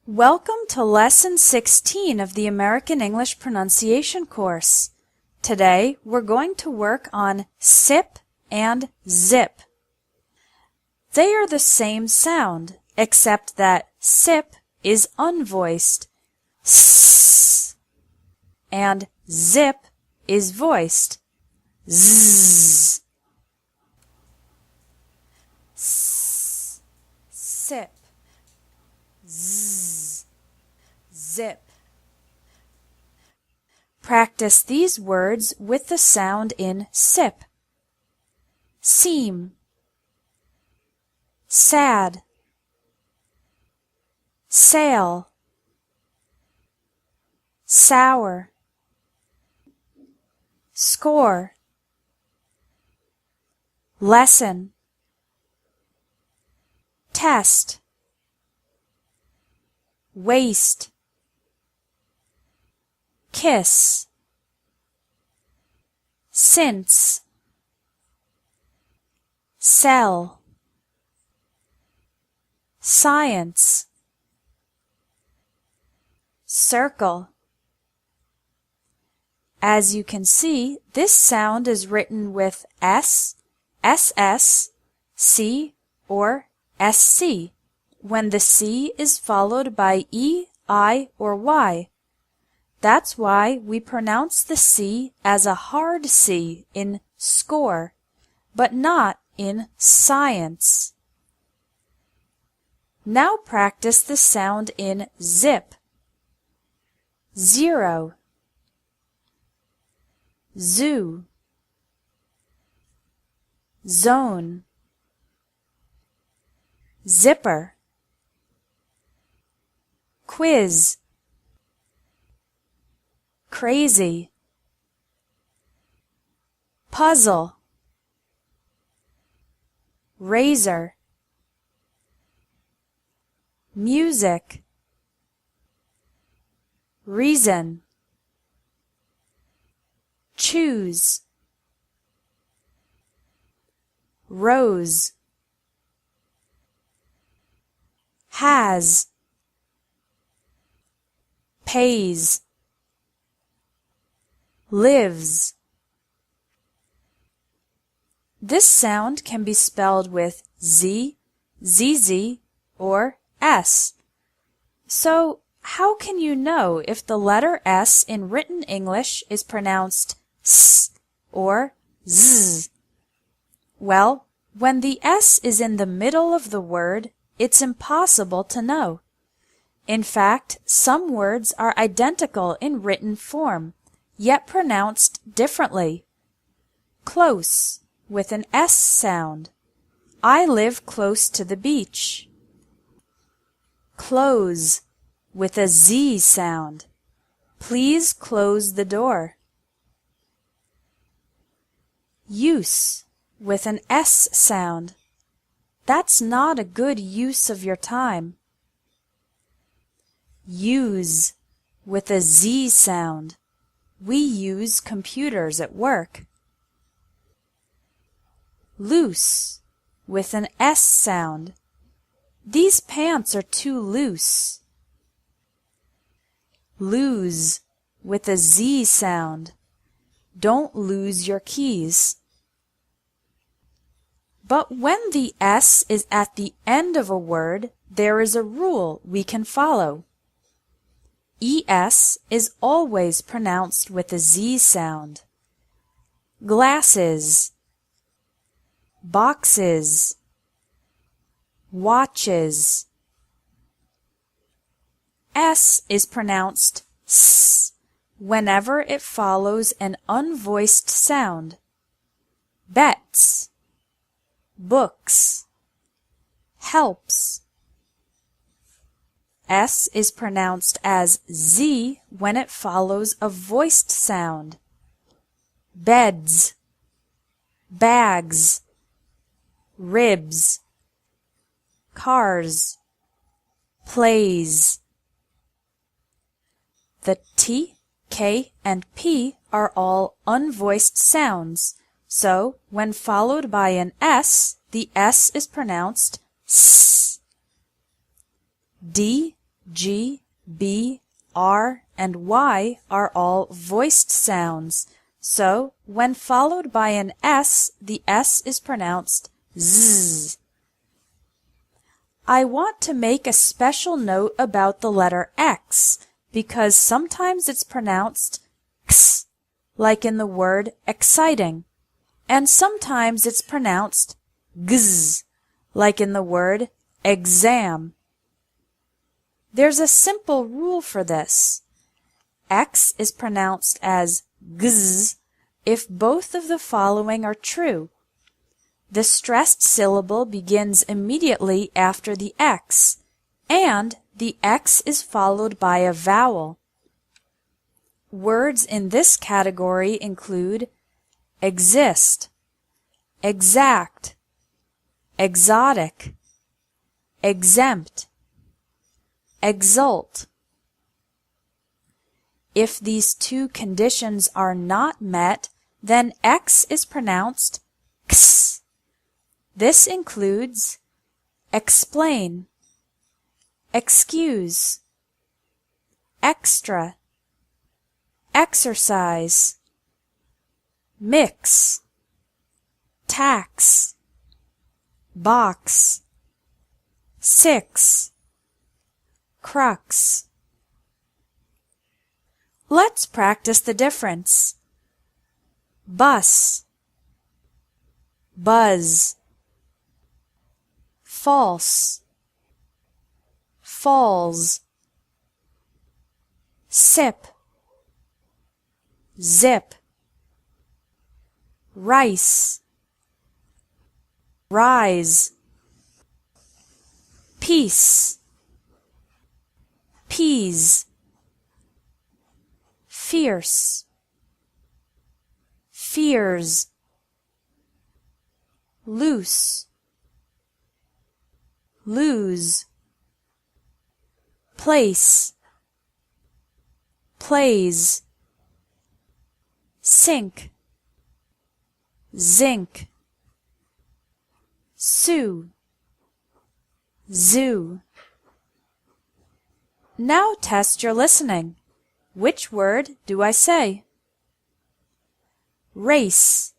Welcome to Lesson 16 of the American English Pronunciation course. Today we're going to work on sip and zip. They are the same sound, except that sip is unvoiced, s, and zip is voiced, z. S, sip, z, zip. Practice these words with the sound in sip. Seam, sad, sail, sour, score, lesson, test, waste, kiss, since, sell, science, circle. As you can see, this sound is written with S, SS, C, or SC, when the C is followed by E, I, or Y. That's why we pronounce the C as a hard C in score, but not in science. Now practice the sound in zip. Zero, zoo, zone, zipper, quiz, crazy, puzzle, razor, music, reason, choose, rose, has, pays, lives. This sound can be spelled with Z, ZZ, or S. So, how can you know if the letter S in written English is pronounced S or Z? Well, when the S is in the middle of the word, it's impossible to know. In fact, some words are identical in written form, yet pronounced differently. Close, with an S sound. I live close to the beach. Close, with a Z sound. Please close the door. Use, with an S sound. That's not a good use of your time. Use, with a Z sound. We use computers at work. Loose, with an S sound. These pants are too loose. Lose, with a Z sound. Don't lose your keys. But when the S is at the end of a word, there is a rule we can follow. ES is always pronounced with a Z sound. Glasses, boxes, watches. S is pronounced S whenever it follows an unvoiced sound. Bets, books, helps. S is pronounced as Z when it follows a voiced sound. Beds, bags, ribs, cars, plays. The T, K, and P are all unvoiced sounds, so when followed by an S, the S is pronounced S. D, G, B, R, and Y are all voiced sounds, so when followed by an S, the S is pronounced Z. I want to make a special note about the letter X because sometimes it's pronounced X, like in the word exciting, and sometimes it's pronounced Gz, like in the word exam. There's a simple rule for this. X is pronounced as Gz if both of the following are true. The stressed syllable begins immediately after the X, and the X is followed by a vowel. Words in this category include exist, exact, exotic, exempt, exult. If these two conditions are not met, then X is pronounced X. This includes explain, excuse, extra, exercise, mix, tax, box, six, crux. Let's practice the difference. Bus, buzz, false, falls, sip, zip, rice, rise, peace, peas, fierce, fears, loose, lose, place, plays, sink, zinc, sue, zoo. Now test your listening. Which word do I say? Race,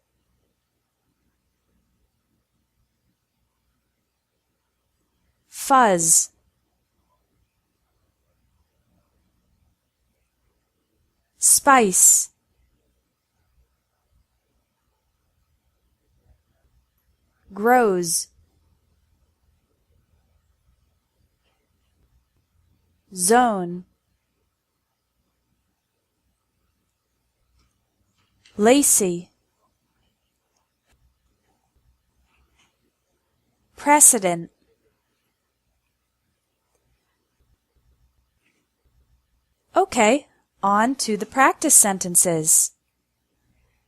fuzz, spice, grows, zone, lacy, precedent. Okay, on to the practice sentences.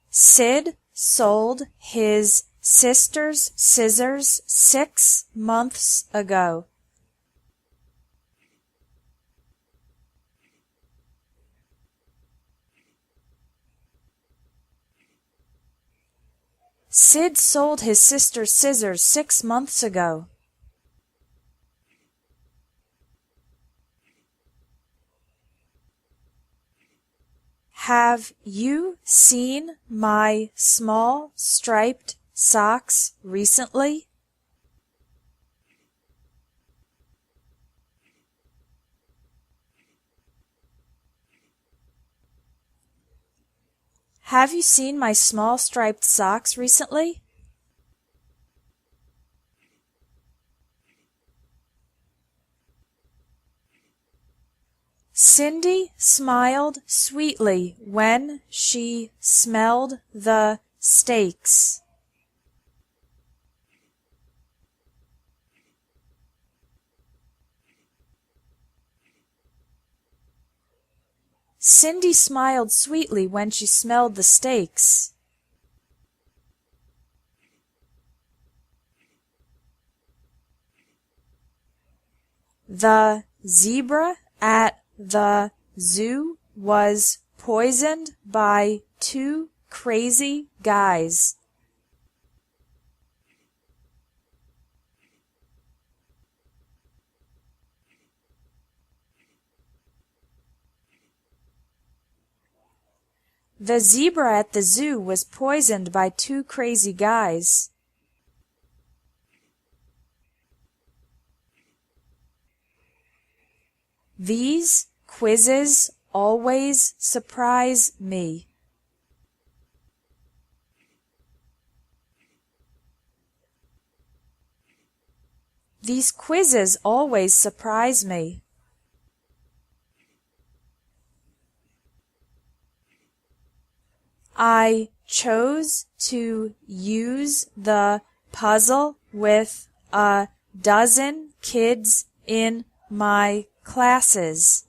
Sid sold his sister's scissors 6 months ago. Sid sold his sister's scissors 6 months ago. Have you seen my small striped socks recently? Have you seen my small striped socks recently? Cindy smiled sweetly when she smelled the steaks. Cindy smiled sweetly when she smelled the steaks. The zebra at the zoo was poisoned by 2 crazy guys. The zebra at the zoo was poisoned by two crazy guys. These quizzes always surprise me. These quizzes always surprise me. I chose to use the puzzle with a dozen kids in my classes.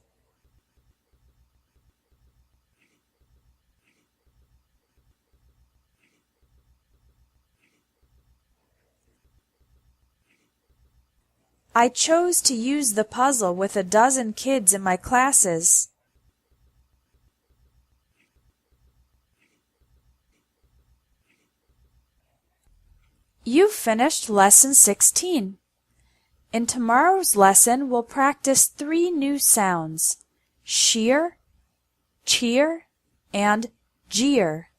I chose to use the puzzle with a dozen kids in my classes. You've finished Lesson 16. In tomorrow's lesson, we'll practice 3 new sounds: sheer, cheer, and jeer.